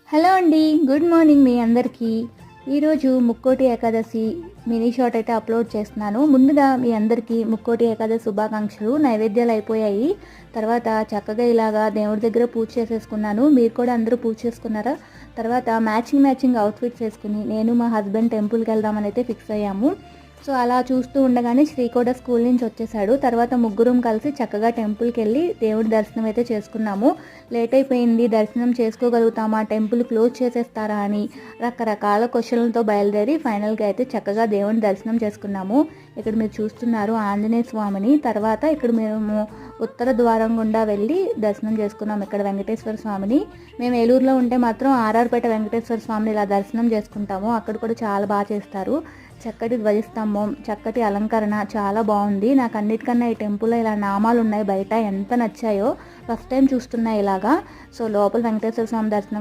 Hello అండి, good morning మీ అందరికీ. ఈరోజు ముక్కోటి ఏకాదశి మినీ షార్ట్ అయితే అప్లోడ్ చేస్తున్నాను. ముందుగా మీ అందరికీ ముక్కోటి ఏకాదశి శుభాకాంక్షలు. నైవేద్యాలు అయిపోయాయి. తర్వాత చక్కగా ఇలాగా దేవుడి దగ్గర పూజ చేసేసుకున్నాను. మీరు కూడా అందరూ పూజ చేసుకున్నారా? తర్వాత మ్యాచింగ్ అవుట్ఫిట్స్ వేసుకుని నేను మా హస్బెండ్ టెంపుల్కి వెళ్దామని అయితే ఫిక్స్ అయ్యాము. సో అలా చూస్తూ ఉండగానే శ్రీ కూడా స్కూల్ నుంచి వచ్చేసాడు. తర్వాత ముగ్గురం కలిసి చక్కగా టెంపుల్కి వెళ్ళి దేవుడి దర్శనం అయితే చేసుకున్నాము. లేట్ అయిపోయింది, దర్శనం చేసుకోగలుగుతామా, టెంపుల్ క్లోజ్ చేసేస్తారా అని రకరకాల క్వశ్చన్లతో బయలుదేరి ఫైనల్గా అయితే చక్కగా దేవుని దర్శనం చేసుకున్నాము. ఇక్కడ మీరు చూస్తున్నారు ఆంజనేయ స్వామిని. తర్వాత ఇక్కడ మేము ఉత్తర ద్వారం గుండా వెళ్ళి దర్శనం చేసుకున్నాం ఇక్కడ వెంకటేశ్వర స్వామిని. మేము ఏలూరులో ఉంటే మాత్రం ఆర్ఆర్పేట వెంకటేశ్వర స్వామిని ఇలా దర్శనం చేసుకుంటాము. అక్కడ కూడా చాలా బాగా చేస్తారు. చక్కటి ధ్వజస్తంభం, చక్కటి అలంకరణ చాలా బాగుంది. నాకు అన్నిటికన్నా ఈ టెంపుల్లో ఇలా నామాలు ఉన్నాయి బయట, ఎంత నచ్చాయో. ఫస్ట్ టైం చూస్తున్నా ఇలాగా. సో లోపల వెంకటేశ్వర స్వామి దర్శనం